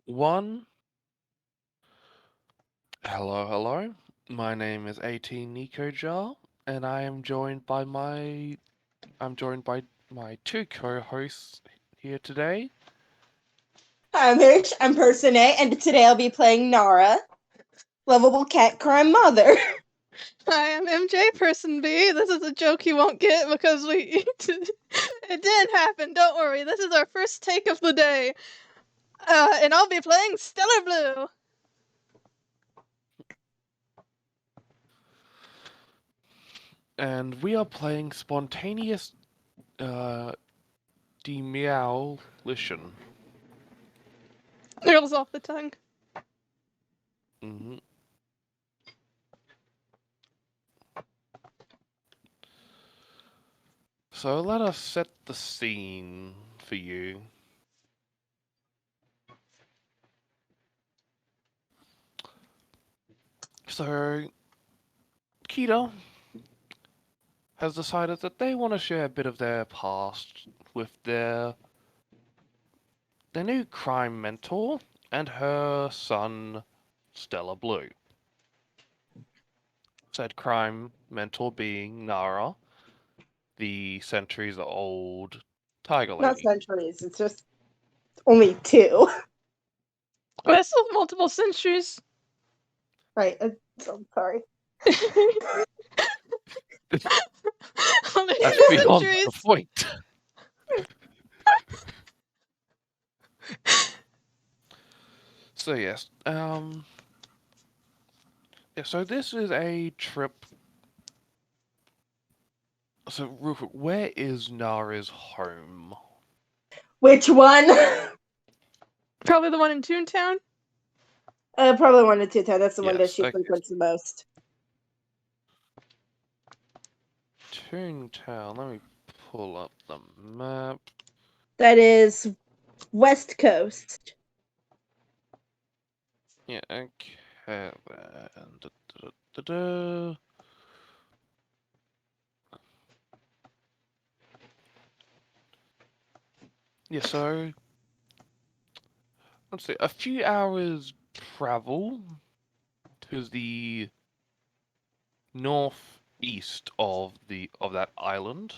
One. Hello, hello. My name is 18 Nicho Jar, and I'm joined by my two co-hosts here today. I'm Hoosh, I'm Person A, and today I'll be playing Naara, lovable cat crime mother. Hi, I'm MJ Person B. This is a joke you won't get because it didn't happen. Don't worry. This is our first take of the day. And I'll be playing Stellar Blue. And we are playing spontaneous Demeowlition. Rolls off the tongue. hmm So let us set the scene for you. So, Kita has decided that they want to share a bit of their past with their new crime mentor and her son, Stella Blue. Said crime mentor being Nara, the centuries-old tiger Not lady. centuries, it's just only two. That's still multiple centuries. Right, I'm sorry. Only That's two beyond the centuries. point. So yes, yeah. So this is a trip. So real quick, where is Nara's home? Which one? Probably the one in Toontown. Probably one of two. That's the one that Yes, she okay. frequents the most. Toontown. Let me pull up the map. That is West Coast. Yeah, okay. Then. Da-da-da-da-da. Yeah, so let's see, a few hours travel to the northeast of that island.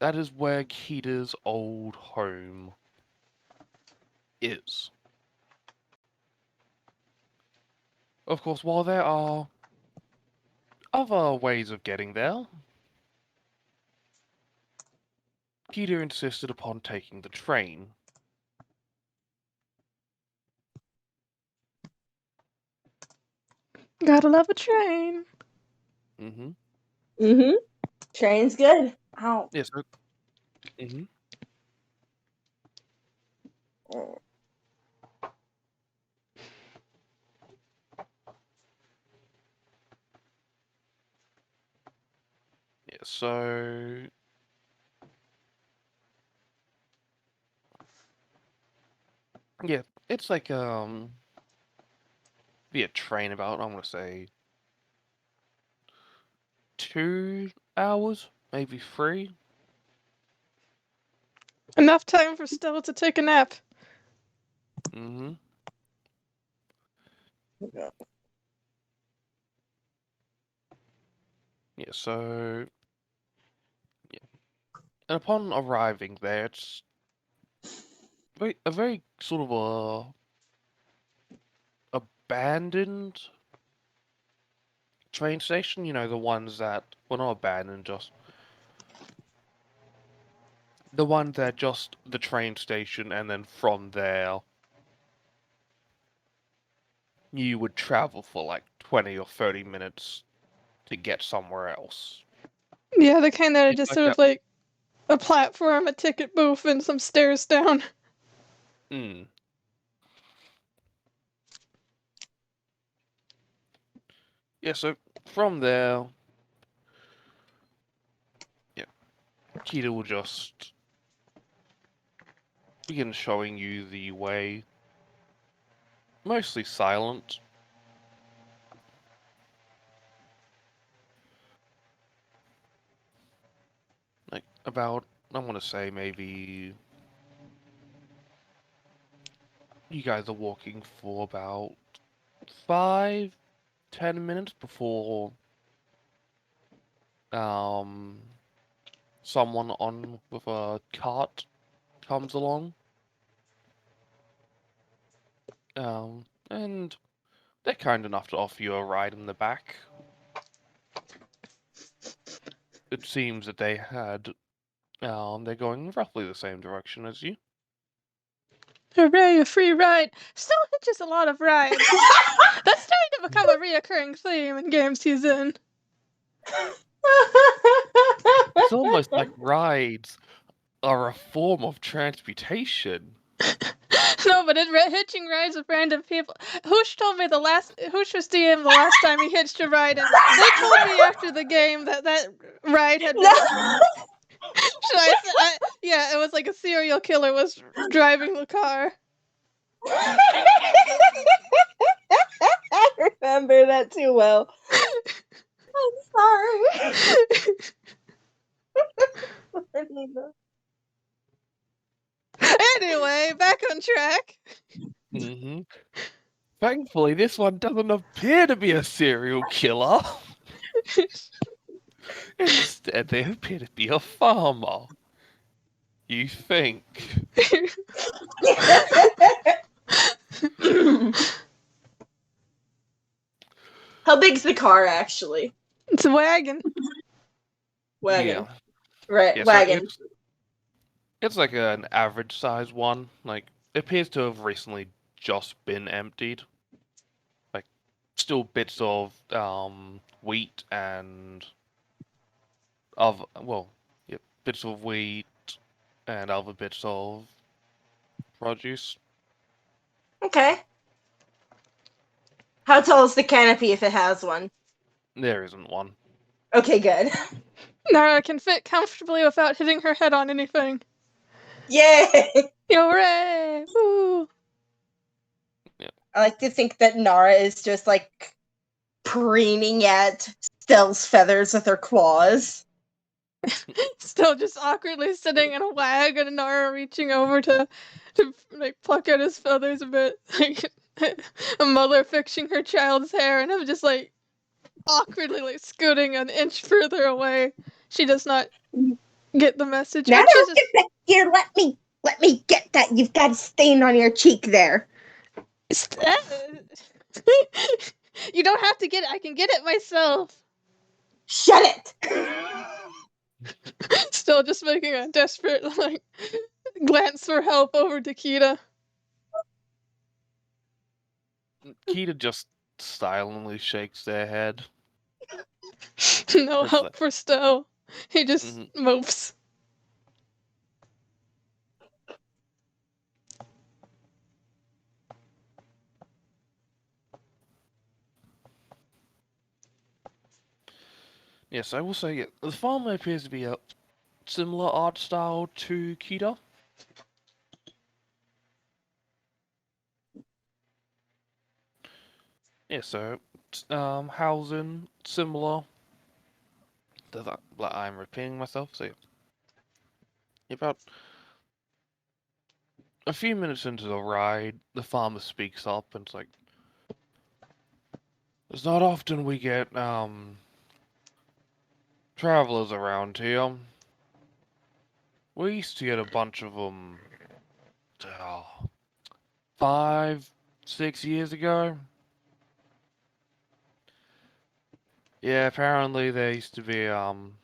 That is where Kita's old home is. Of course, while there are other ways of getting there, Kita insisted upon taking the train. Gotta love a train. Mm-hmm. Mm-hmm. Train's good. Ow. Yes. Yeah, so, mm-hmm. Yeah, so yeah, it's like via train about I want to say 2 hours, maybe 3. Enough time for Stella to take a nap. Mm-hmm. Yeah, so yeah. And upon arriving there, it's a very sort of abandoned train station. You know, the ones that well, not abandoned, just the one that just the train station, and then from there you would travel for like 20 or 30 minutes to get somewhere else. Yeah, the kind that are It's just like sort that. of like a platform, a ticket booth, and some stairs down. Mm. Yeah, so from there, yeah, Kita will just begin showing you the way, mostly silent. Like about, I want to say maybe you guys are walking for about 5, 10 minutes before someone on with a cart comes along. And they're kind enough to offer you a ride in the back. It seems that they're going roughly the same direction as you. Hooray, a free ride! Still hitches a lot of rides. That's starting to become a reoccurring theme in games he's in. It's almost like rides are a form of transportation. No, but hitching rides with random people. Hoosh told me Hoosh was DM the last time he hitched a ride, and they told me after the game that ride had been. No. Yeah, it was like a serial killer was driving the car. I remember that too well. I'm sorry. Anyway, back on track. Mm-hmm. Thankfully, this one doesn't appear to be a serial killer. Instead, they appear to be a farmer. You think? How big's the car actually? It's a wagon. Wagon. Yeah. Right, Yeah, wagon. So it's like an average size one. Like, it appears to have recently just been emptied. Like, still bits of wheat and bits of wheat and other bits of produce. Okay. How tall is the canopy if it has one? There isn't one. Okay, good. Naara can fit comfortably without hitting her head on anything. Yay! Hooray! Woo! I like to think that Naara is just like preening at Stell's feathers with her claws. Still just awkwardly sitting in a wagon and Naara reaching over to like pluck at his feathers a bit. Like a mother fixing her child's hair and him just like awkwardly like scooting an inch further away. She does not get the message. Naara, And she's just, get back here! Let me get that! You've got a stain on your cheek there. You don't have to get it. I can get it myself. Shut it! Still just making a desperate like glance for help over to Kita. Kita just silently shakes their head. No It's help like- for Stowe. He just mopes. Yes, I will say the farmer appears to be a similar art style to Kita. Yeah, so housing similar. I'm repeating myself. So about a few minutes into the ride, the farmer speaks up and it's like, "It's not often we get travelers around here. We used to get a bunch of them 5, 6 years ago. Yeah, apparently there used to be one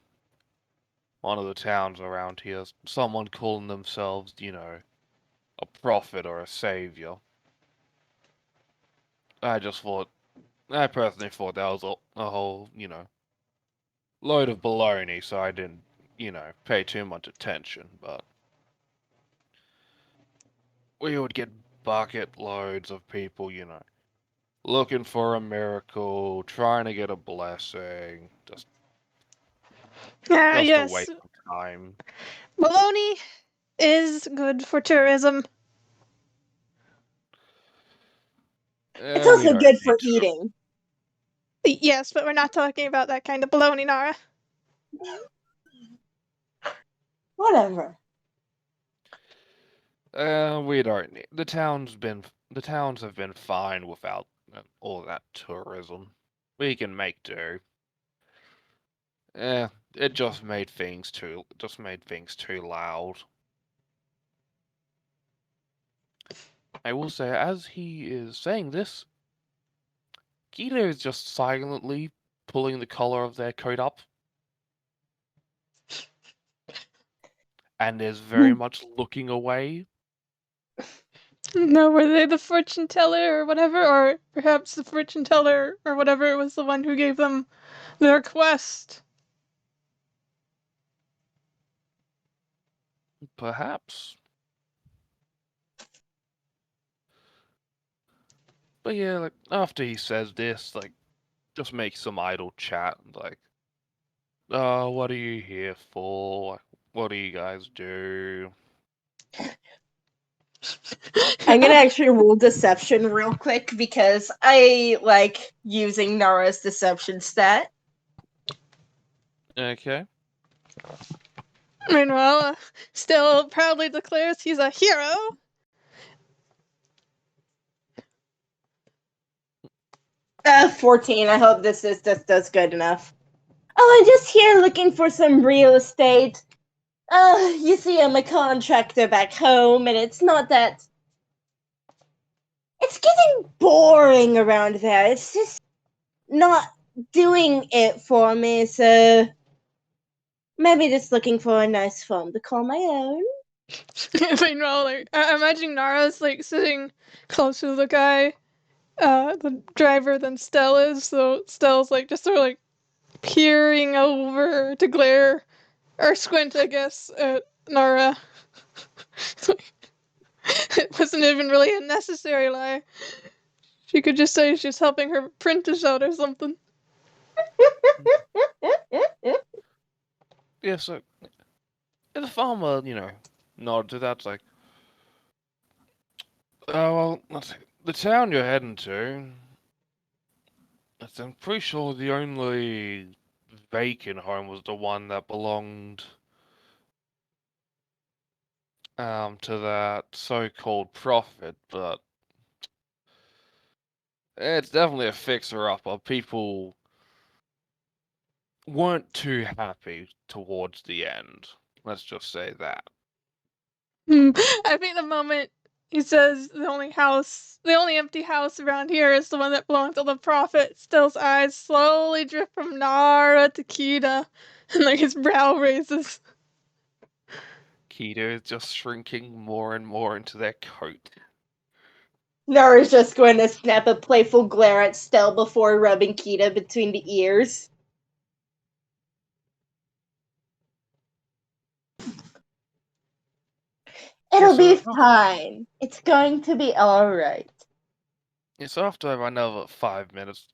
of the towns around here, someone calling themselves, a prophet or a savior. I personally thought that was a whole, load of baloney, so I didn't, pay too much attention, but we would get bucket loads of people, looking for a miracle, trying to get a blessing, just a Yes. waste of time. Bologna is good for tourism. It's We also don't good for need to. eating. Yes, but we're not talking about that kind of bologna, Naara. Whatever. We don't need. The town's been the towns have been fine without all that tourism. We can make do. It just made things too loud. I will say, as he is saying this, Gita is just silently pulling the collar of their coat up, and is very much looking away. No, were they the fortune teller or whatever? Or perhaps the fortune teller or whatever was the one who gave them their quest? Perhaps. But yeah, like, after he says this, like, just make some idle chat, like, what are you here for? Like, what do you guys do? I'm gonna actually roll deception real quick because I like using Nara's deception stat. Okay. Meanwhile, still proudly declares he's a hero. 14. I hope this does good enough. Oh, I'm just here looking for some real estate. You see, I'm a contractor back home, and it's not that. It's getting boring around there. It's just not doing it for me, so maybe just looking for a nice farm to call my own. Meanwhile, like, I imagine Nara's like sitting closer to the guy, the driver than Stell is, so Stell's like just sort of like peering over to glare or squint, I guess, at Nara. It wasn't even really a necessary lie. She could just say she's helping her apprentice out or something. Yeah, so the farmer, nodded to that, like, oh, well, let's see. The town you're heading to, I'm pretty sure the only vacant home was the one that belonged to that so-called prophet, but it's definitely a fixer-upper. People weren't too happy towards the end. Let's just say that. I think the moment he says the only empty house around here is the one that belonged to the prophet, Still's eyes slowly drift from Nara to Kita, and like his brow raises. Keto is just shrinking more and more into their coat. Nara's just going to snap a playful glare at Stell before rubbing Kita between the ears. It'll be fine. It's going to be alright. Yeah, so after another 5 minutes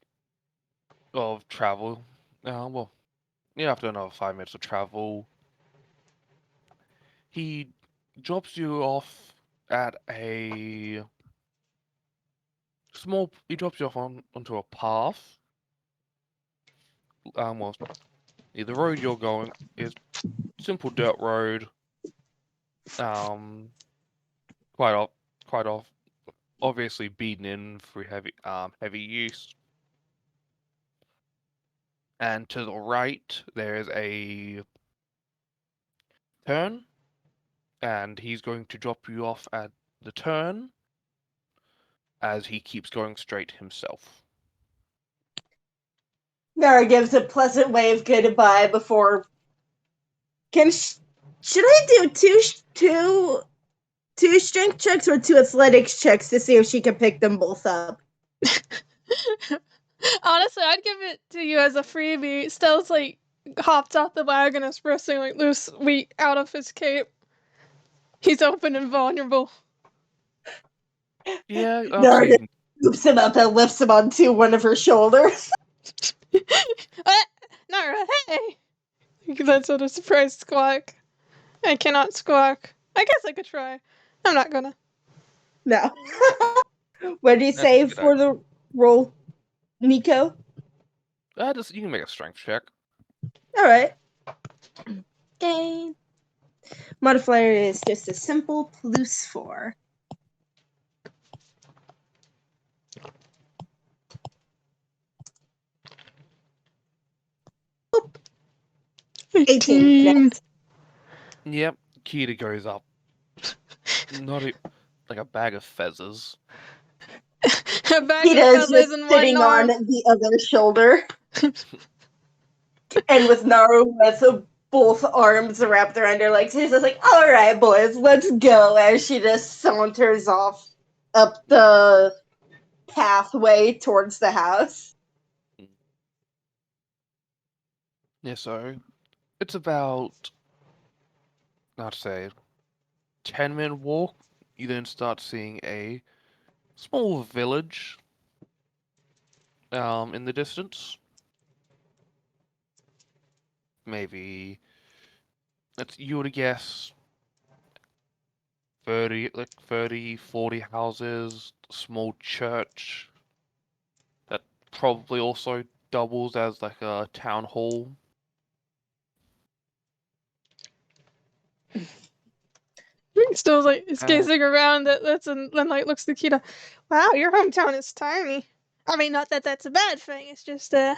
of travel, after another 5 minutes of travel, he drops you off at a he drops you off onto a path. The road you're going is simple dirt road. Quite off, obviously beaten in through heavy use. And to the right, there is a turn, and he's going to drop you off at the turn as he keeps going straight himself. Nara gives a pleasant wave goodbye before. Should I do two strength checks or two athletics checks to see if she can pick them both up? Honestly, I'd give it to you as a freebie. Stell's like hopped off the wagon and pressing like loose wheat out of his cape. He's open and vulnerable. Yeah, Nara scoops him up and lifts him onto one of her shoulders. Nara, hey! That's what a surprised squawk. I cannot squawk. I guess I could try. I'm not gonna. No. What do you say for the roll, Nicho? You can make a strength check. Alright. Okay. Modifier is just a simple +4. 18. Next. Yep, Kita goes up. Not like a bag of feathers. A bag of Kita's feathers just in sitting one on arm. the other shoulder. And with Naru with both arms wrapped around her legs, she's just like, alright, boys, let's go. As she just saunters off up the pathway towards the house. Yeah, so it's about, I'd say, 10-minute walk. You then start seeing a small village in the distance. Maybe you would guess 30, 40 houses, small church that probably also doubles as like a town hall. Still like is Uh, gazing around then like looks to Kita. Wow, your hometown is tiny. I mean, not that that's a bad thing. It's just I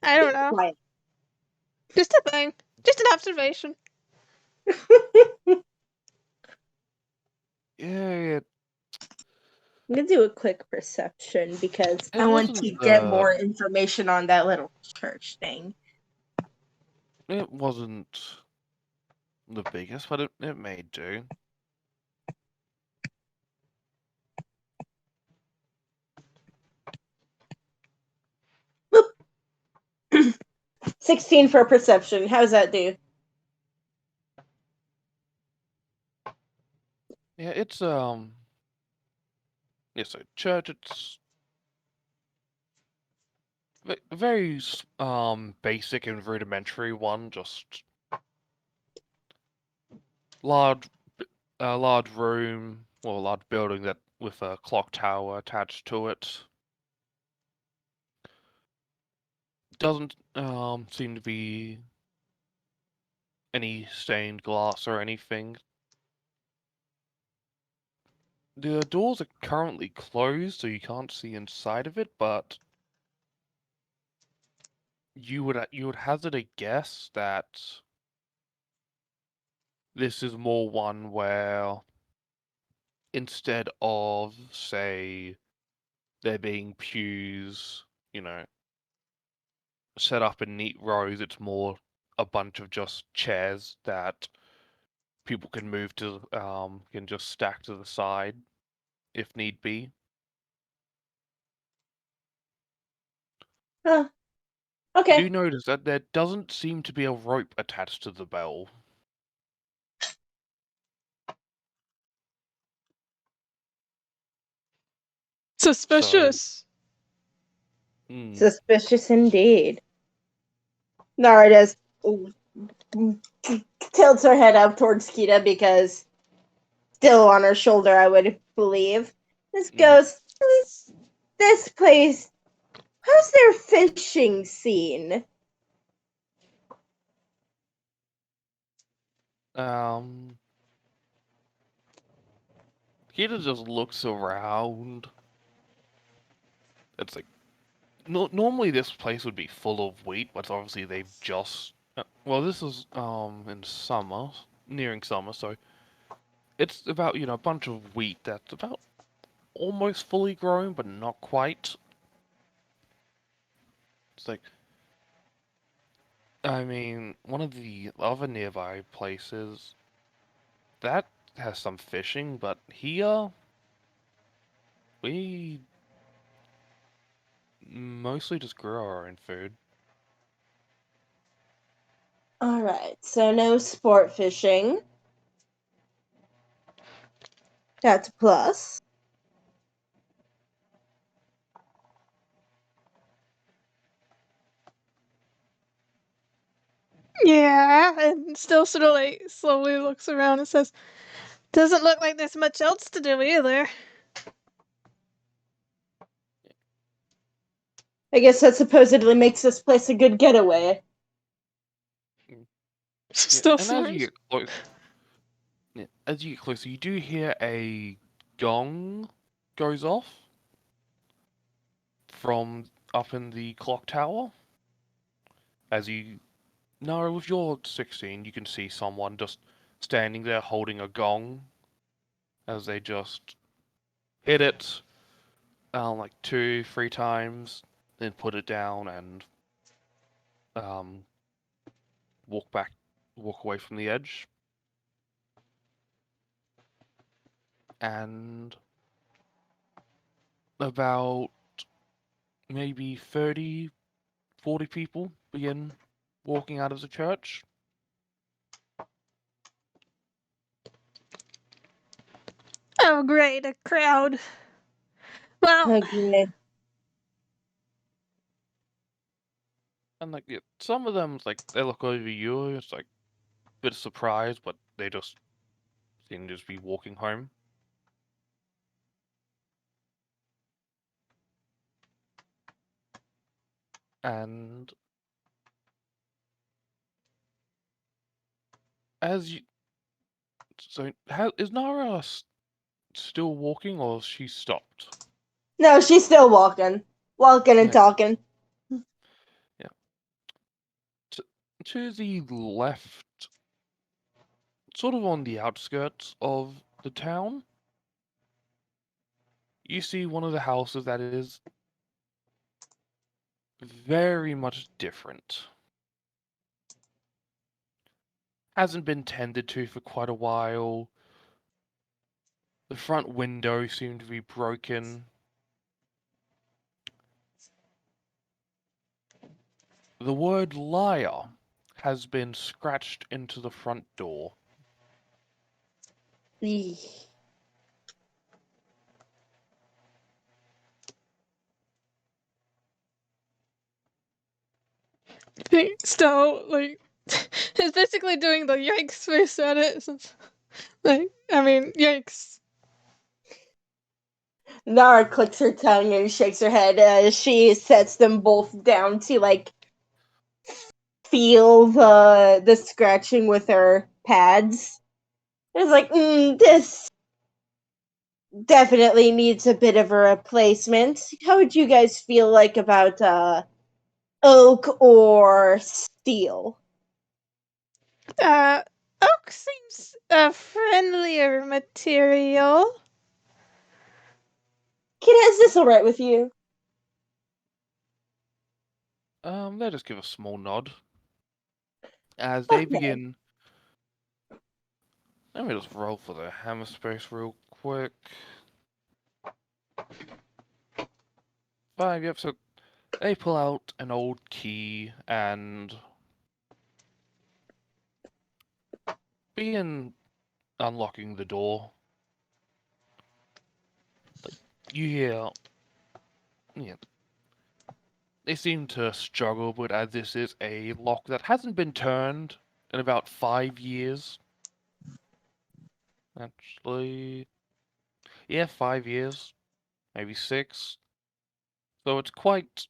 don't know, Quiet. just a thing, just an observation. yeah, I'm gonna do a quick perception because I it want to wasn't get more information on that little church thing. it wasn't the biggest, but it may do. 16 for perception. How's that do? Yeah, it's yeah, so church. It's very basic and rudimentary one. Just large large room or large building that with a clock tower attached to it. Doesn't seem to be any stained glass or anything. The doors are currently closed, so you can't see inside of it, but you would hazard a guess that this is more one where instead of, say, there being pews, you know, set up in neat rows, it's more a bunch of just chairs that people can move to, can just stack to the side if need be. Huh. You Okay. do notice that there doesn't seem to be a rope attached to the bell. So, Suspicious. Suspicious indeed. Nara just tilts her head up towards Kita because still on her shoulder, I would believe. This goes, this place, how's their fishing scene? um, Kita just looks around. It's like normally this place would be full of wheat, but obviously they've just well, this is in summer, nearing summer, so it's about a bunch of wheat that's about almost fully grown, but not quite. It's like I mean, one of the other nearby places that has some fishing, but here we mostly just grow our own food. Alright, so no sport fishing. That's a plus. Yeah, and still sort of like slowly looks around and says, "Doesn't look like there's much else to do either." I guess that supposedly makes this place a good getaway. Yeah, Still and as you smirks. get close, yeah, as you get closer, you do hear a gong goes off from up in the clock tower. As you No, with your 16, you can see someone just standing there holding a gong as they just hit it like 2, 3 times, then put it down and um, walk back, walk away from the edge. And about maybe 30, 40 people begin walking out of the church. Oh, great, a crowd. Well, Okay. And like some of them, like they look over you, it's like a bit of surprise, but they just seem to just be walking home. And as you, so how is Nara still walking, or has she stopped? No, she's still walking. Walking and Yeah, talking. yeah. To, to the left, sort of on the outskirts of the town, you see one of the houses that is very much different. Hasn't been tended to for quite a while. The front window seemed to be broken. The word liar has been scratched into the front door. Eeh. still, like, it's basically doing the yikes face at it. Since, like, I mean, yikes. Nara clicks her tongue and shakes her head as she sets them both down to like feel the scratching with her pads. It's like, this definitely needs a bit of a replacement. How would you guys feel like about oak or steel? Oak seems a friendlier material. Kid, is this alright with you? They just give a small nod as they Okay. begin. Let me just roll for the hammer space real quick. 5, yep, so they pull out an old key and begin unlocking the door. You hear, yeah, they seem to struggle, but as this is a lock that hasn't been turned in about 5 years. Actually, yeah, 5 years, maybe 6. So it's quite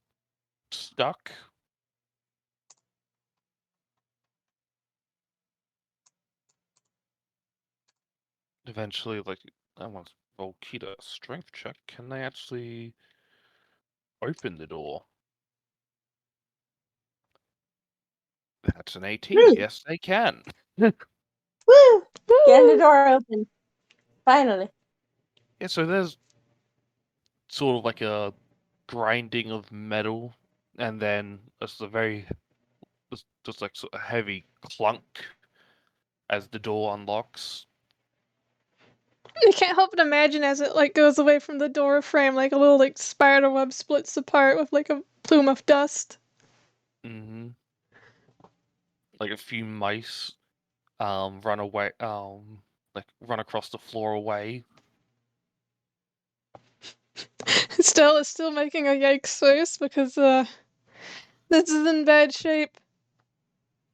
stuck. Eventually, like, I want to roll Kita strength check. Can they actually open the door? That's an 18. Woo! Yes, they can. Woo! Getting the Woo! door open. Finally. Yeah, so there's sort of like a grinding of metal, and then just a very, just like sort of heavy clunk as the door unlocks. I can't help but imagine as it like goes away from the door frame, like a little like spider web splits apart with like a plume of dust. Hmm. Like a few mice run away, like run across the floor away. It's still making a yikes face because this is in bad shape.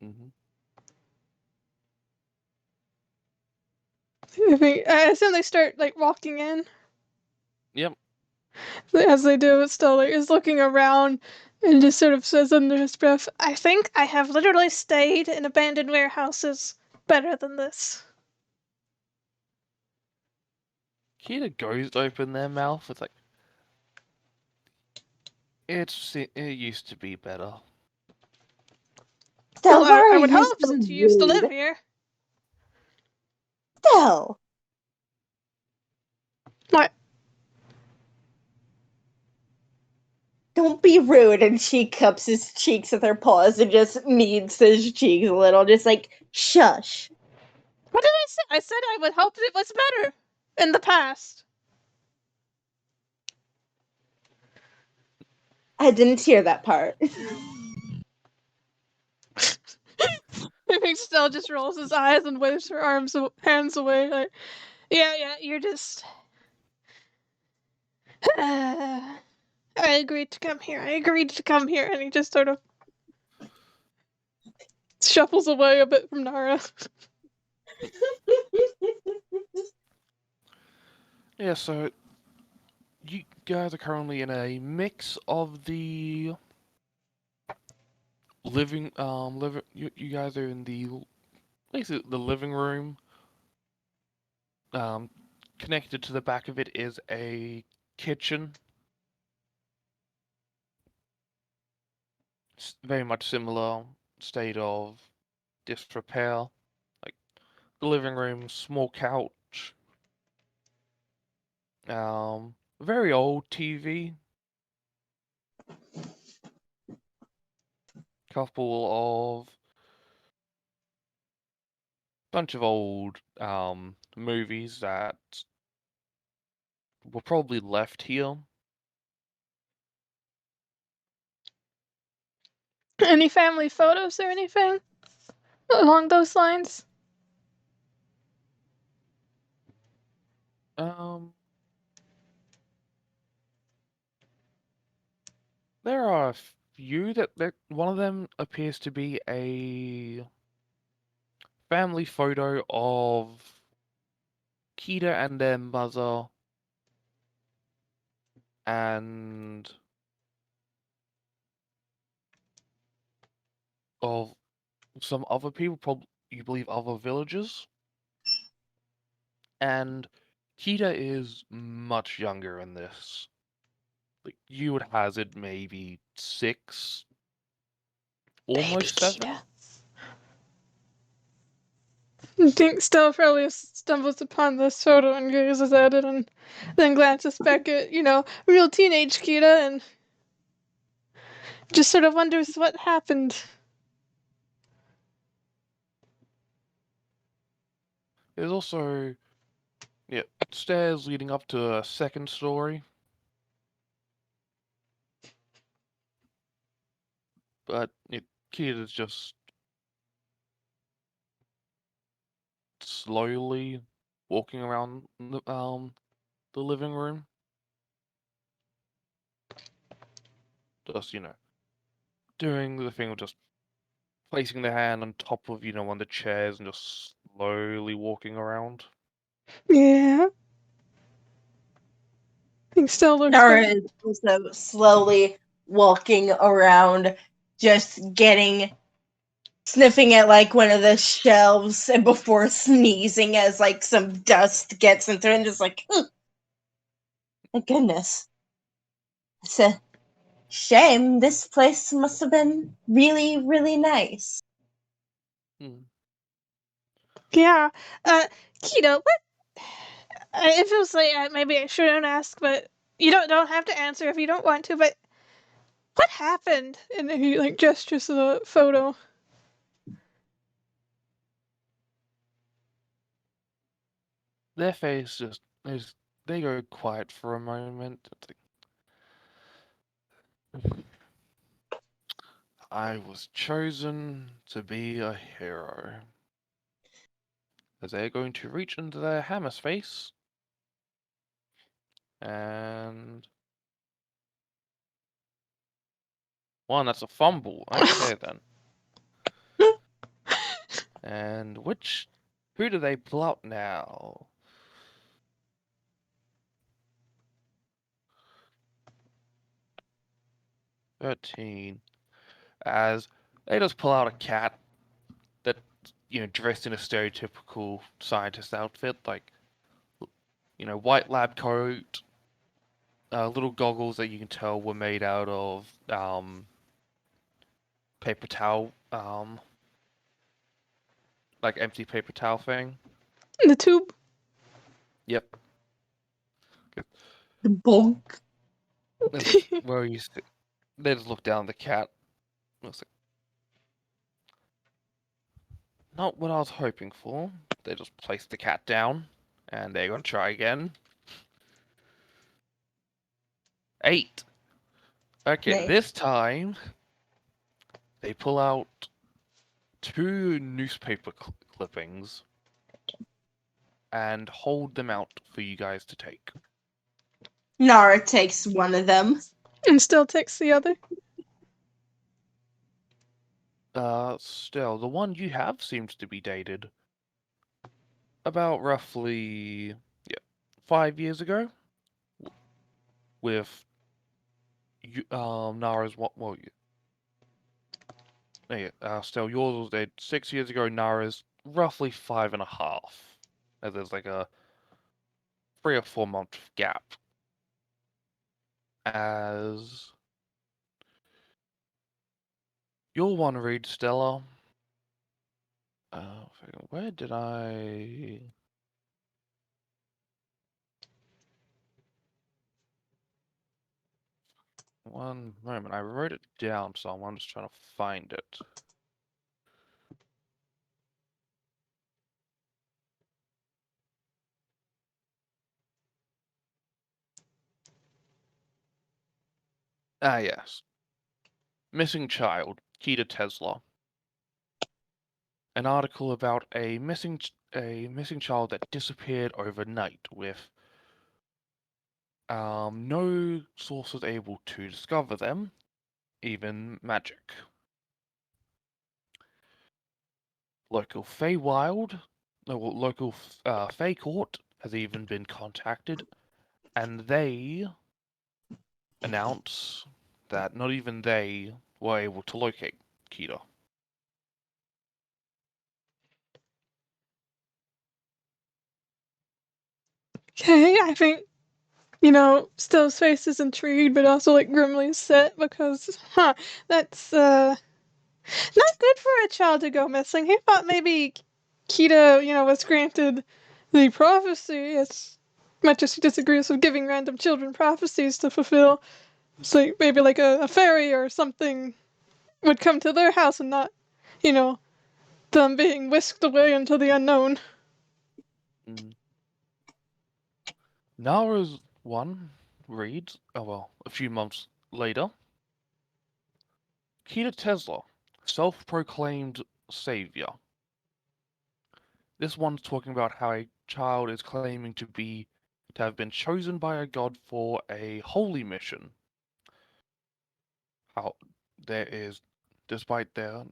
Hmm. I assume they start like walking in. Yep. As they do, it still like, is looking around and just sort of says under his breath, I think I have literally stayed in abandoned warehouses better than this. Kita goes to open their mouth. It's like it used to be better. Stell, why I are would you hope so since you used to live rude? here. Stell! What? Don't be rude. And she cups his cheeks with her paws and just kneads his cheeks a little, just like, shush. What did I say? I said I would hope it was better in the past. I didn't hear that part. I think Stell just rolls his eyes and waves her hands away. Like, yeah, you're just. I agreed to come here. And he just sort of shuffles away a bit from Naara. Yeah, so you guys are currently in a mix of the you guys are in the basically the living room. Connected to the back of it is a kitchen. Very much similar state of disrepair. Like the living room, small couch, very old TV, couple of bunch of old movies that were probably left here. Any family photos or anything along those lines? Um, there are a few that one of them appears to be a family photo of Kita and their mother and of some other people, probably you believe other villagers. And Kita is much younger in this. Like you would hazard maybe 6, almost 7. I think Stella probably stumbles upon this photo and gazes at it and then glances back at, real teenage Kita and just sort of wonders what happened. There's also stairs leading up to a second story. But Kita's just slowly walking around the living room. Just, doing the thing of just placing their hand on top of, one of the chairs and just slowly walking around. Yeah. I think Stella looks Nara back. is also slowly walking around, just sniffing at like one of the shelves and before sneezing as like some dust gets into it and just like, my goodness. It's a shame. This place must have been really, really nice. Yeah. Kita, what? It feels like maybe I shouldn't ask, but you don't have to answer if you don't want to, but what happened? And then he like gestures to the photo. Their face they go quiet for a moment. I was chosen to be a hero. As they're going to reach into their hammer space. And one, that's a fumble. Okay then. And who do they pull out now? "13." As they just pull out a cat that, dressed in a stereotypical scientist outfit, like, white lab coat, little goggles that you can tell were made out of paper towel like empty paper towel thing. The tube. Yep. The bunk. This is where you. They just look down at the cat. It's like, not what I was hoping for. They just place the cat down, and they're gonna try again. 8. Okay, Nice. this time they pull out 2 newspaper clippings and hold them out for you guys to take. Naara takes one of them. And still takes the other. Still, the one you have seems to be dated. About roughly, 5 years ago. With Nara's what? Well, still yours was dated 6 years ago. Nara's roughly 5.5. As there's like a 3 or 4 month gap. As your one reads, Stella. Where did I? One moment, I wrote it down, so I'm just trying to find it. Ah, yes. Missing child, Kita Tesla. An article about a missing child that disappeared overnight with no sources able to discover them, even magic. Local Feywild, local Fey Court has even been contacted, and they announce that not even they were able to locate Kita. Okay, I think, Still's face is intrigued, but also, like, grimly set because, that's, not good for a child to go missing. He thought maybe Kita, was granted the prophecy, as much as he disagrees with giving random children prophecies to fulfill. It's like, maybe like a fairy or something would come to their house and not, them being whisked away into the unknown. Nara's one reads, a few months later, Kita Tesla, self-proclaimed savior. This one's talking about how a child is claiming to have been chosen by a god for a holy mission. How there is, despite there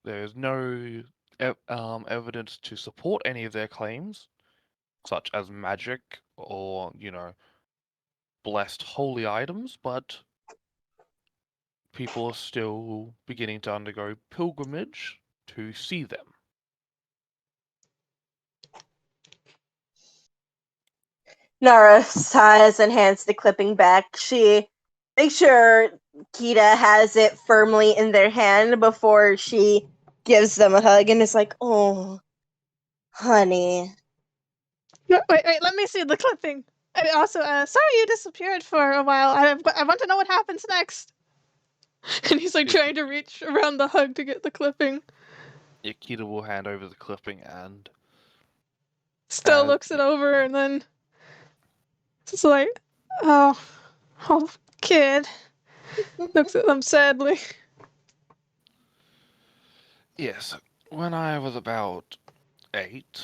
is no evidence to support any of their claims, such as magic or blessed holy items, but people are still beginning to undergo pilgrimage to see them. Naara sighs and hands the clipping back. She makes sure Kita has it firmly in their hand before she gives them a hug and is like, "Oh, honey." No, wait, let me see the clipping. And also, sorry you disappeared for a while. I want to know what happens next. And he's like trying to reach around the hug to get the clipping. Kita will hand over the clipping and Still looks it over and then it's like, oh, kid. Looks at them sadly. yes, when I was about 8,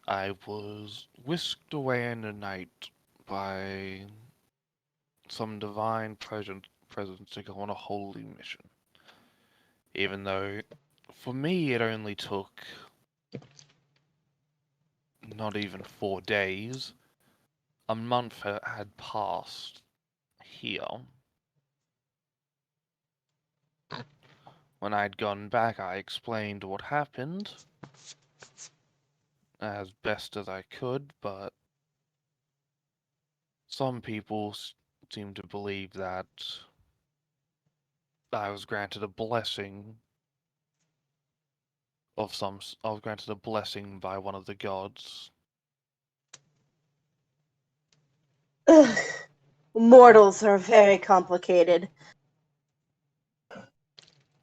I was whisked away in the night by some divine presence to go on a holy mission. Even though, for me, it only took not even 4 days. A month had passed here. When I'd gone back, I explained what happened as best as I could, but some people seem to believe that I was granted a blessing I was granted a blessing by one of the gods. Ugh, mortals are very complicated.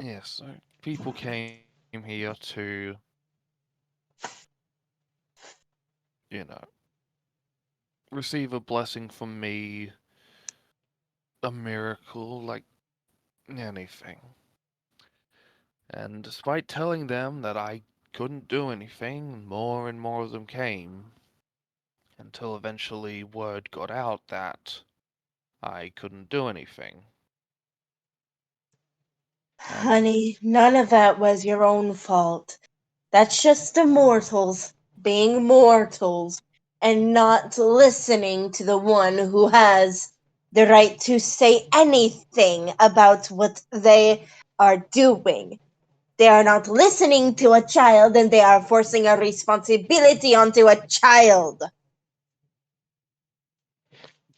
Yes, so people came here to, you know, receive a blessing from me, a miracle, like anything. And despite telling them that I couldn't do anything, more and more of them came, until eventually word got out that I couldn't do anything. And Honey, none of that was your own fault. That's just the mortals being mortals and not listening to the one who has the right to say anything about what they are doing. They are not listening to a child and they are forcing a responsibility onto a child.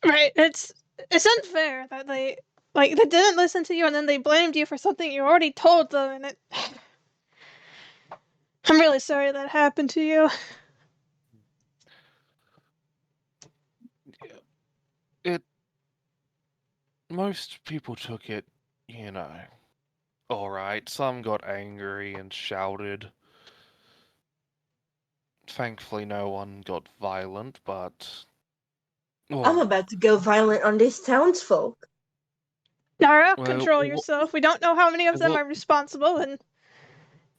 Right. It's unfair that they didn't listen to you and then they blamed you for something you already told them, and it. I'm really sorry that happened to you. it, most people took it, you know, alright. Some got angry and shouted. Thankfully, no one got violent, but. I'm Well, about to go violent on these townsfolk. Naara, well, control yourself. We don't know how many of them are responsible, and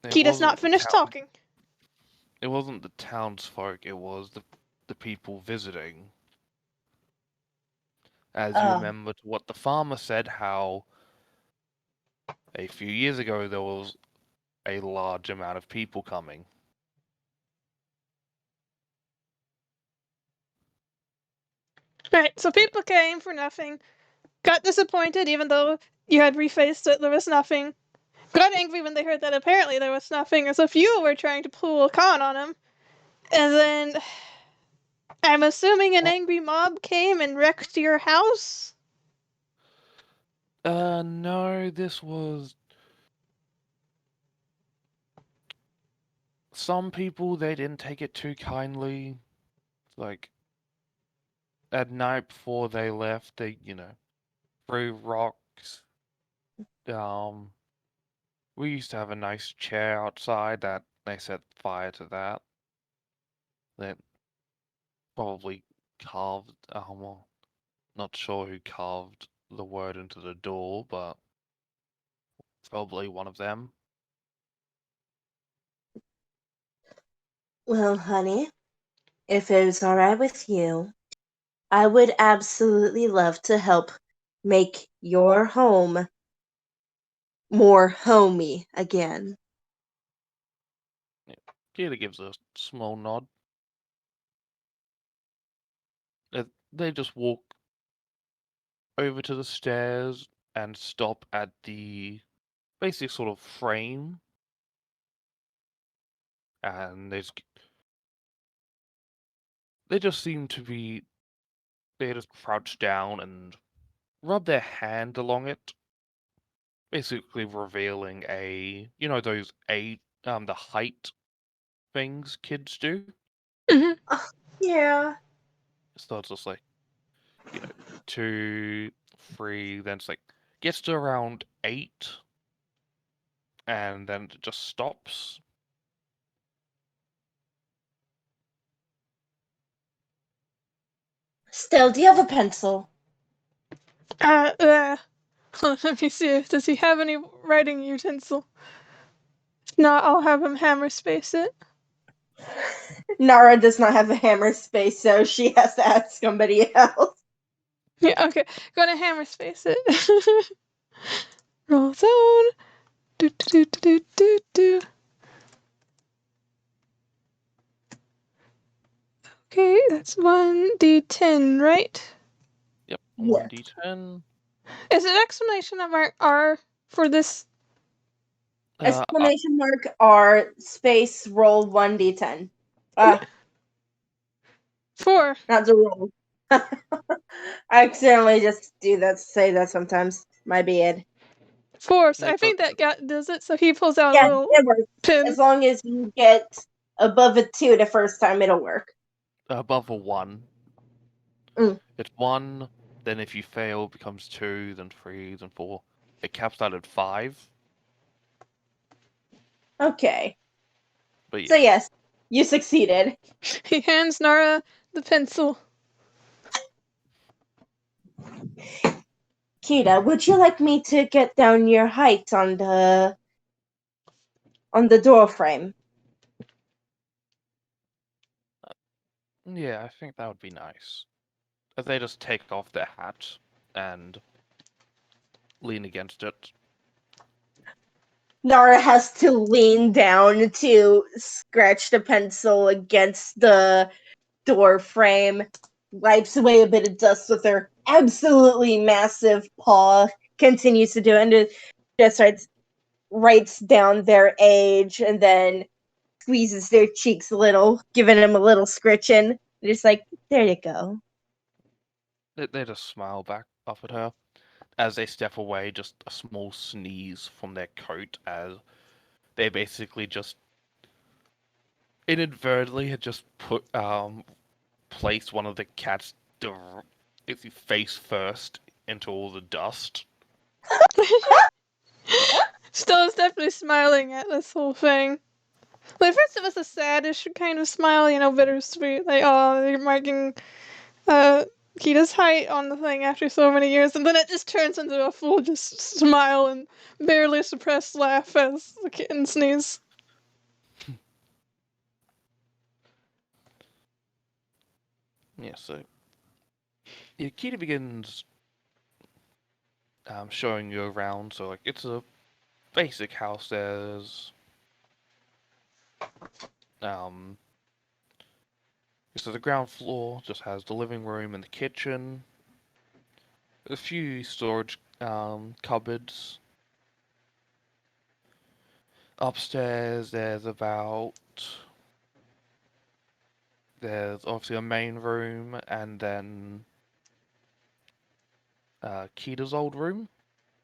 it Kita's not wasn't the finished town. talking. It wasn't the townsfolk. It was the people visiting. As you Oh, remember to what the farmer said, how a few years ago there was a large amount of people coming. Right, so people came for nothing, got disappointed even though you had refaced it, there was nothing, got angry when they heard that apparently there was nothing, as if you were trying to pull a con on them, and then I'm assuming an What? angry mob came and wrecked your house? No, this was. Some people, they didn't take it too kindly. Like, at night before they left, they, threw rocks. Um, we used to have a nice chair outside that they set fire to that. They probably carved, well, not sure who carved the word into the door, but probably one of them. well, honey, if it was alright with you, I would absolutely love to help make your home more homey again. Yeah. Kira gives a small nod. They just walk over to the stairs and stop at the basic sort of frame, and they just seem to be. They just crouch down and rub their hand along it, basically revealing those the height things kids do. Mm-hmm. Yeah. So it's just like, 2, 3, then it's like gets to around 8, and then it just stops. Still, do you have a pencil? Let me see. Does he have any writing utensil? If not, I'll have him hammer space it. Naara does not have a hammer space, so she has to ask somebody else. Yeah, okay. Gonna hammer space it. Roll zone. Do, do, do, do, do, do. Okay, that's 1d10, right? Yep, Yes. 1d10. Is it exclamation mark R for this? Uh, Exclamation mark R space roll 1d10. Okay. 4. Not the roll. I accidentally just do that, say that sometimes. My bad. Force. Yeah, I think that does it. So he pulls out a Yeah, little it works. pin. As long as you get above a 2 the first time, it'll work. above a 1. Mm. It's 1, then if you fail, it becomes 2, then 3, then 4. It caps out at 5. Okay. But So yeah. yes, you succeeded. He hands Naara the pencil. Kita, would you like me to get down your height on the door frame? Yeah, I think that would be nice. If they just take off their hat and lean against it. Nara has to lean down to scratch the pencil against the door frame, wipes away a bit of dust with her absolutely massive paw, continues to do it, and just writes down their age, and then squeezes their cheeks a little, giving them a little scritching. Just like, there you go. They just smile back up at her. As they step away, just a small sneeze from their coat as they basically just inadvertently had just placed one of the cat's its face first into all the dust. Stella's definitely smiling at this whole thing. Like, first it was a saddish kind of smile, bittersweet. Like, oh, they're marking Kita's height on the thing after so many years, and then it just turns into a full just smile and barely suppressed laugh as the kitten sneeze. Yeah, so Kita begins showing you around. So like it's a basic house. There's um so the ground floor just has the living room and the kitchen. A few storage cupboards. Upstairs there's obviously a main room and then Kita's old room.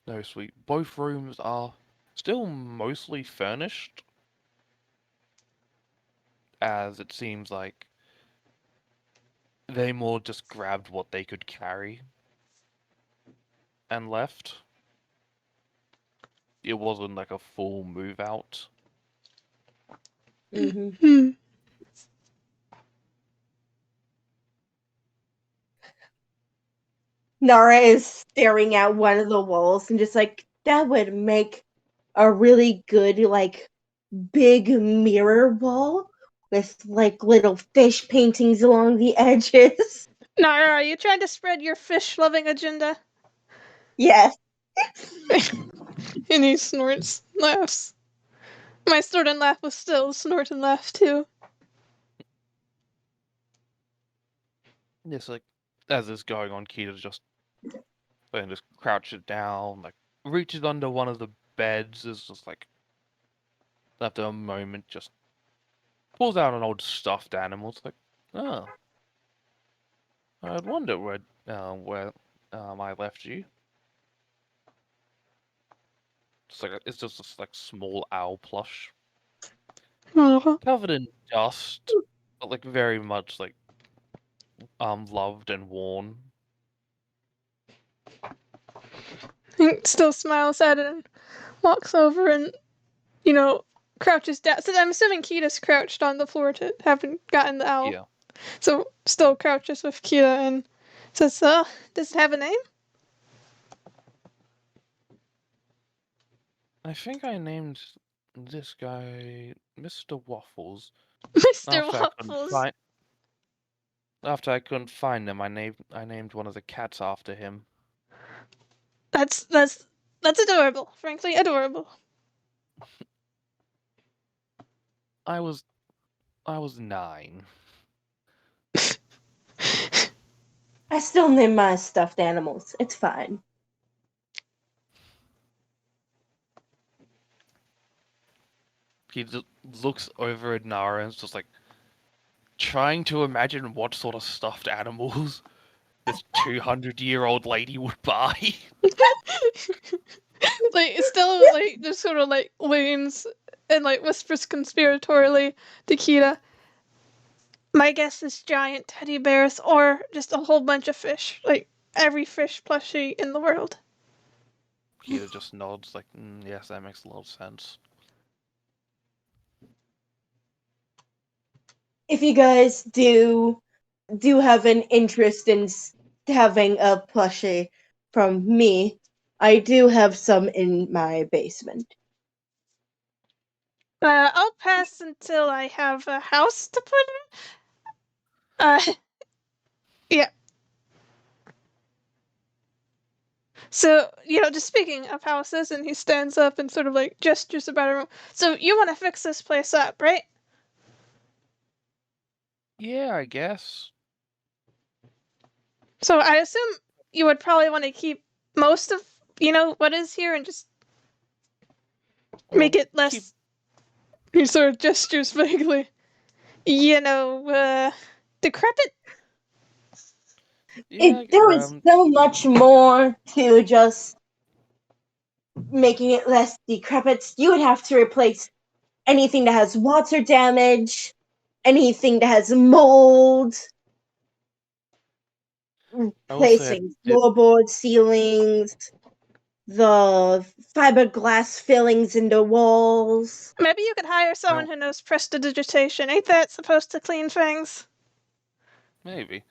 No, sweet. Both rooms are still mostly furnished, as it seems like they more just grabbed what they could carry and left. It wasn't like a full move out. Mm-hmm. Nara is staring at one of the walls and just like, that would make a really good, like, big mirror wall with, like, little fish paintings along the edges. Nara, are you trying to spread your fish-loving agenda? Yes. And he snorts, laughs. My snort and laugh was still snort and laugh too. It's like as it's going on, Kita just crouches down, like reaches under one of the beds, is just like after a moment just pulls out an old stuffed animal. It's like, oh, I'd wonder where I left you. It's just this like small owl plush, Aww. covered in dust, but like very much like loved and worn. He still smiles at it and walks over and, crouches down. So I'm assuming Kita's crouched on the floor to haven't gotten the owl. Yeah, So still crouches with Kita and says, does it have a name? I think I named this guy Mr. Waffles. Mr. After I couldn't Waffles. find After I couldn't find him, I named one of the cats after him. That's adorable. Frankly, adorable. I was 9. I still name my stuffed animals. It's fine. He just looks over at Nara and is just like trying to imagine what sort of stuffed animals this 200-year-old lady would buy. Like, still, like, just sort of, like, leans and, like, whispers conspiratorially to Kita. My guess is giant teddy bears or just a whole bunch of fish. Like, every fish plushie in the world. Kita just nods, like, yes, that makes a lot of sense. If you guys do have an interest in having a plushie from me, I do have some in my basement. I'll pass until I have a house to put in. Yeah. So, just speaking of houses, and he stands up and sort of, like, gestures about a room. So, you want to fix this place up, right? Yeah, I guess. So, I assume you would probably want to keep most of, what is here and just make it less... He sort of gestures vaguely. Decrepit? Yeah, There is so much more to just making it less decrepit. You would have to replace anything that has water damage, anything that has mold, replacing floorboards, ceilings, the fiberglass fillings in the walls. Maybe you could hire someone who knows prestidigitation. Ain't that supposed to clean things? Maybe.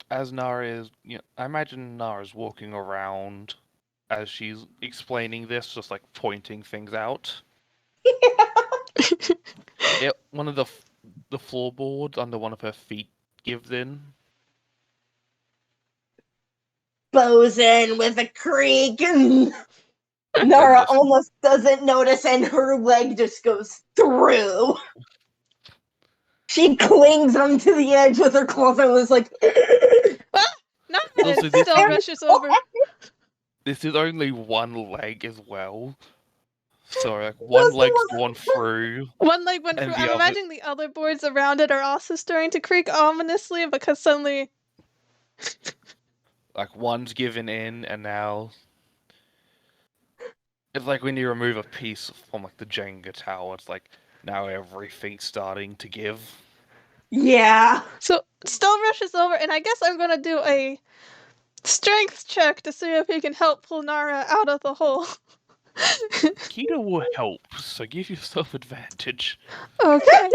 As Naara is, I imagine Naara's walking around as she's explaining this, just like pointing things out. One of the floorboards under one of her feet gives in. Bows in with a creak, and Naara almost doesn't notice, and her leg just goes through. She clings onto the edge with her claws and was like, No, it still rushes over. This is only one leg as well. So, like, one leg's gone through. One leg went through. I'm imagining the other boards around it are also starting to creak ominously because suddenly... Like, one's given in, and now... It's like when you remove a piece from, like, the Jenga tower, it's like, now everything's starting to give. Yeah. So, still rushes over, and I guess I'm gonna do a strength check to see if he can help pull Naara out of the hole. Kita will help, so give yourself advantage. Okay.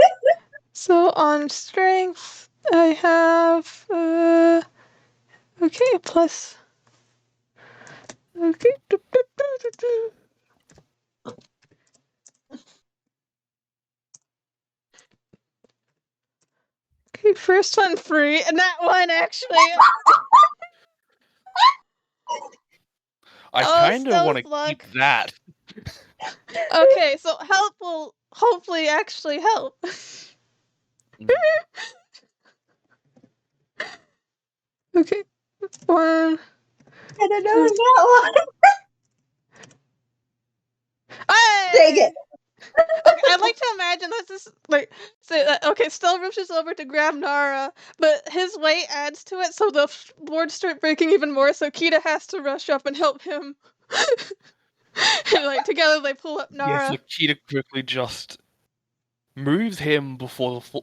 So on strength, I have okay, plus okay. Okay, first one free, and that one actually. I kind of want to keep that. Okay, so help will hopefully actually help. Okay, one. I don't know that one. Dang it. Okay, I'd like to imagine this is like okay, Still rushes over to grab Naara, but his weight adds to it, so the boards start breaking even more. So Kita has to rush up and help him. And, like, together they pull up Naara. Yeah, so Kita quickly just moves him before the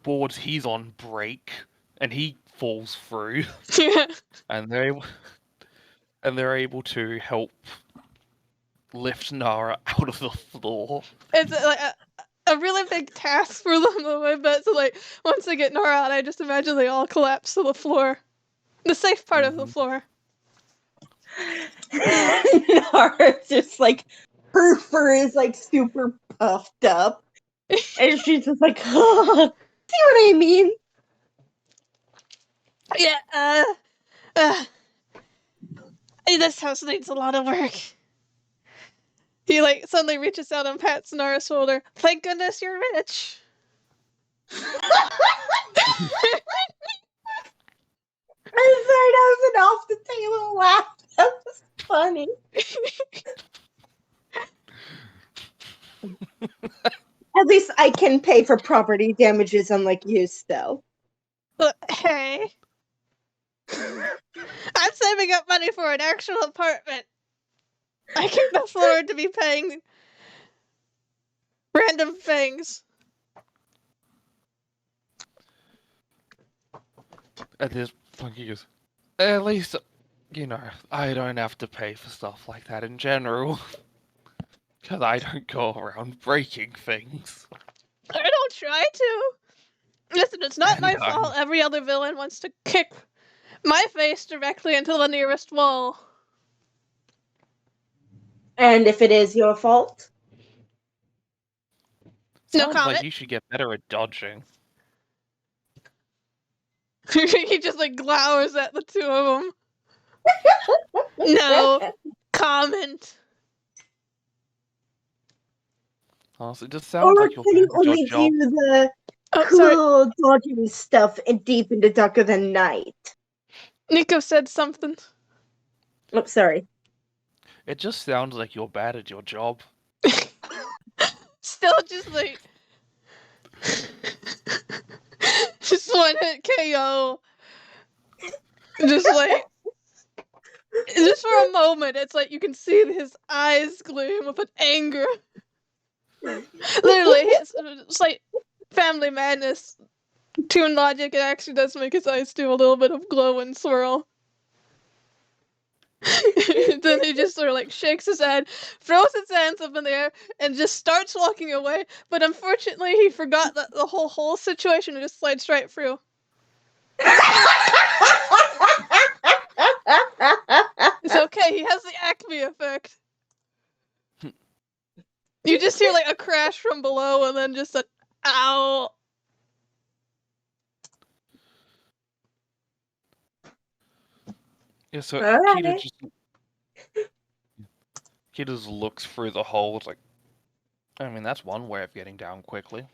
boards he's on break, and he falls through. Yeah. And they're able to help lift Naara out of the floor. It's like a really big task for them, I bet. So, like, once they get Naara out, I just imagine they all collapse to the floor. The safe part of the floor. Naara's just like, her fur is like super puffed up. And she's just like, oh, see what I mean? Yeah, this house needs a lot of work. He, like, suddenly reaches out and pats Naara's shoulder. Thank goodness you're rich. I'm sorry, that was an off the table laugh. That was funny. At least I can pay for property damages, unlike you, still. Hey. I'm saving up money for an actual apartment. I can afford to be paying random things. At this point, he goes, at least, I don't have to pay for stuff like that in general. Because I don't go around breaking things. I don't try to. Listen, it's not my And fault every other villain wants to kick my face directly into the nearest wall. And if it is your fault? No Sounds comment. like you should get better at dodging. He just like glowers at the two of them. No comment. Honestly, it just Or sounds like you're can you bad at your only job. do the Oh, sorry. cool dodging stuff deep in the dark of the night? Nicho said something. Oh, sorry. It just sounds like you're bad at your job. Still just like just one hit KO. Just like just for a moment, it's like you can see his eyes gleam with an anger. Literally, it's like family madness. Toon logic, it actually does make his eyes do a little bit of glow and swirl. Then he just sort of like shakes his head, throws his hands up in the air, and just starts walking away. But unfortunately, he forgot that the whole situation just slides right through. It's okay, he has the Acme effect. You just hear like a crash from below and then just an ow. Yeah, so Alright. Kita just looks through the hole. It's like, I mean, that's one way of getting down quickly.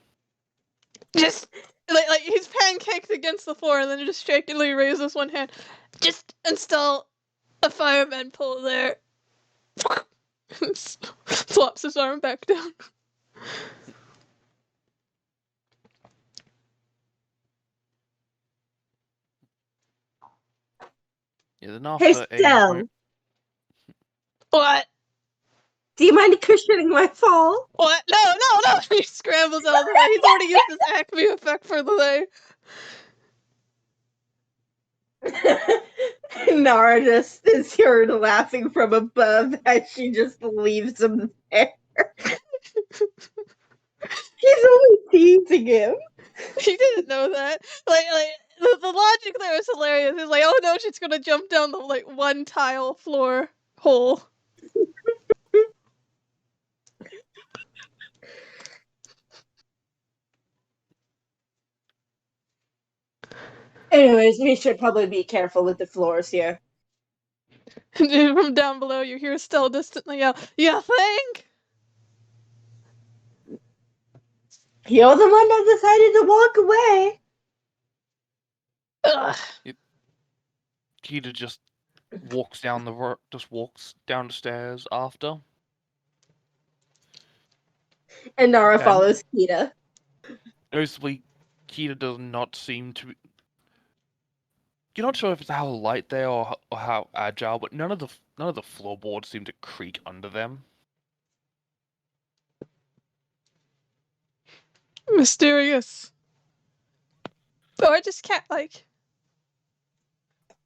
Just like he's pancaked against the floor and then just shakily raises one hand. Just install a fireman pole there. Flops his arm back down. Yeah, then Hey, after a Stell, moment, What? do you mind cushioning my fall? What? No! He scrambles out of the way. He's already used his Acme effect for the day. Naara just is heard laughing from above as she just leaves him there. She's only teasing him. He didn't know that. Like the logic there is hilarious. He's like, oh no, she's gonna jump down the like one tile floor hole. Anyways, we should probably be careful with the floors here. And then from down below, you hear Stell distantly yell, "You think?" You're the one that decided to walk away. Ugh. Kita just walks down the stairs after. And Naara And- follows Kita. Noticeably, Kita does not seem to. You're not sure if it's how light they are or how agile, but none of the floorboards seem to creak under them. Mysterious. Or just cat-like.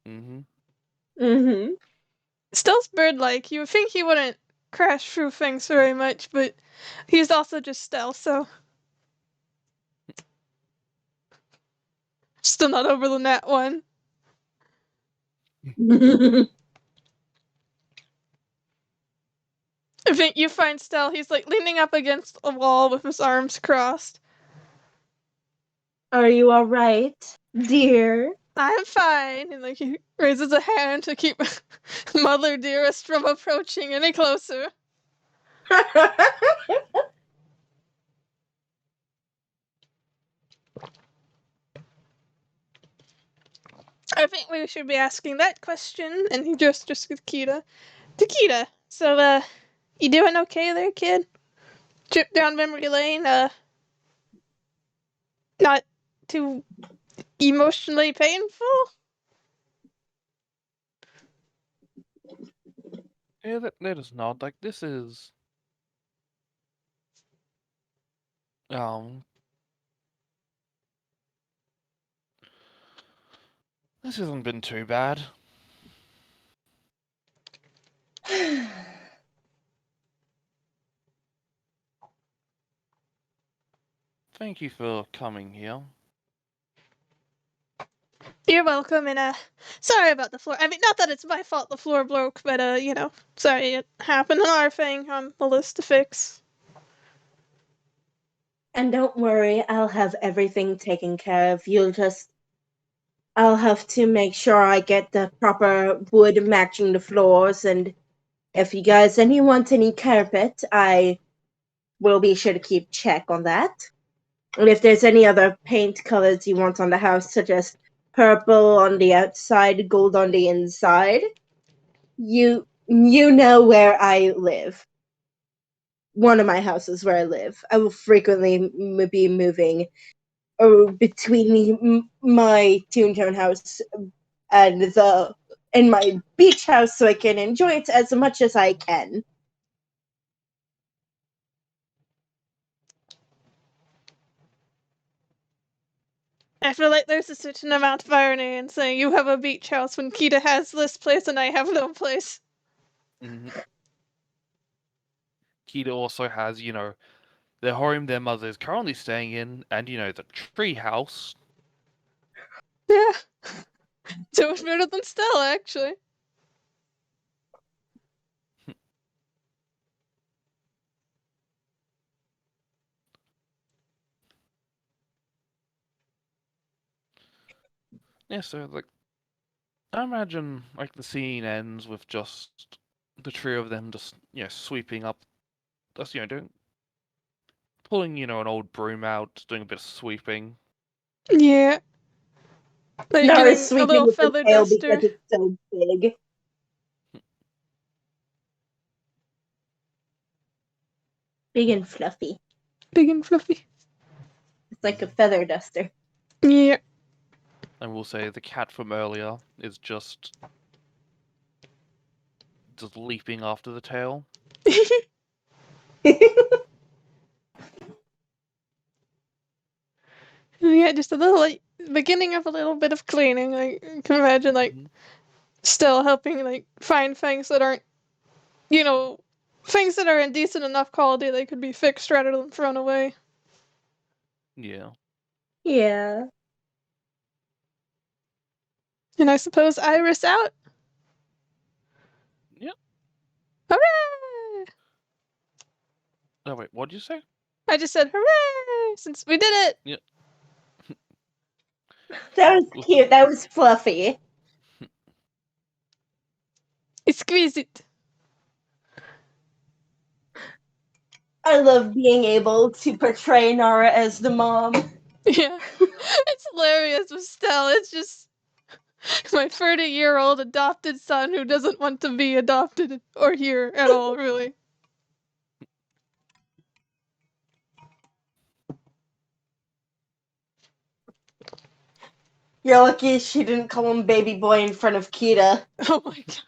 Mm-hmm. Mm-hmm. Stell's bird-like. You would think he wouldn't crash through things very much, but he's also just Stell, so... Still not over the nat one. I think you find Stell, he's like leaning up against a wall with his arms crossed. Are you alright, dear? I'm fine. And like he raises a hand to keep Mother Dearest from approaching any closer. I think we should be asking that question. And he just with Kita. Takita, so you doing okay there, kid? Trip down memory lane, not too emotionally painful? Yeah, let us nod. Like um, this hasn't been too bad. Thank you for coming here. You're welcome, and sorry about the floor. I mean, not that it's my fault the floor broke, but sorry it happened. Another thing on the list to fix. And don't worry, I'll have everything taken care of. I'll have to make sure I get the proper wood matching the floors, and if you guys want any carpet, I will be sure to keep check on that. And if there's any other paint colors you want on the house, such as purple on the outside, gold on the inside, you know where I live. One of my houses where I live. I will frequently be moving between my Toontown house and my beach house, so I can enjoy it as much as I can. I feel like there's a certain amount of irony in saying you have a beach house when Kita has this place and I have no place. Mm-hmm. Kita also has, their home their mother is currently staying in, and, the tree house. Yeah. So much better than Stella, actually. Yeah, so, I imagine, the scene ends with just the three of them just, sweeping up, just, pulling, an old broom out, doing a bit of sweeping. Yeah. Like Naara's getting a sweeping little with the feather tail duster. because it's so big. Big and fluffy. Big and fluffy. It's like a feather duster. Yeah. I will say the cat from earlier is just leaping after the tail. Yeah, just a little, beginning of a little bit of cleaning. Like, you can imagine, still helping, find things that aren't, things that are in decent enough quality they could be fixed rather than thrown away. Yeah. Yeah. And I suppose Iris out. Yep. Hooray! Oh, wait, what'd you say? I just said hooray! Since we did it! Yep. That was cute. That was fluffy. Exquisite. I love being able to portray Naara as the mom. Yeah. It's hilarious with Stella. It's just my 30-year-old adopted son who doesn't want to be adopted or here at all, really. You're lucky she didn't call him baby boy in front of Kita. Oh my god.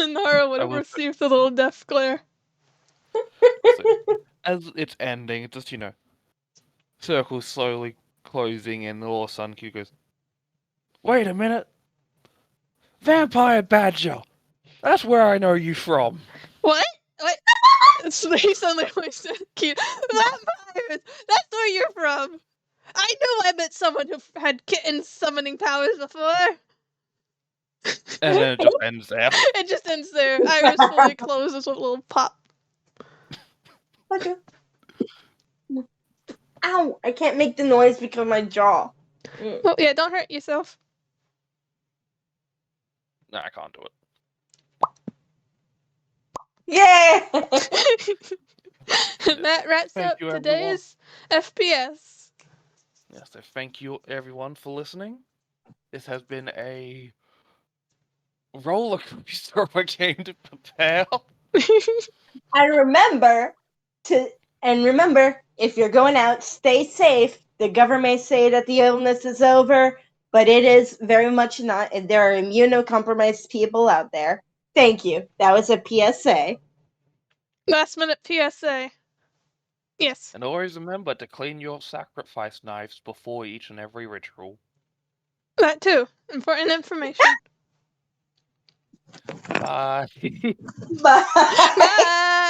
Naara would have received a little death glare. So, as it's ending, it just, circles slowly closing, and all of a sudden Q goes, "Wait a minute! Vampire Badger! That's where I know you from!" What? What? He suddenly voiced it cute. Vampires! That's where you're from! I knew I met someone who had kitten summoning powers before! And then it just ends there. It just ends there. Iris fully closes with a little pop. Ow! I can't make the noise because of my jaw. Oh, yeah, don't hurt yourself. No, I can't do it. Yeah! That wraps Thank up you, today's FPS. Yeah, so thank you everyone for listening. This has been a roller coaster of a game to prepare. Remember, if you're going out, stay safe. The government may say that the illness is over, but it is very much not. There are immunocompromised people out there. Thank you. That was a PSA. Last minute PSA. Yes. And always remember to clean your sacrifice knives before each and every ritual. That too. Important information. Bye. Bye. Bye!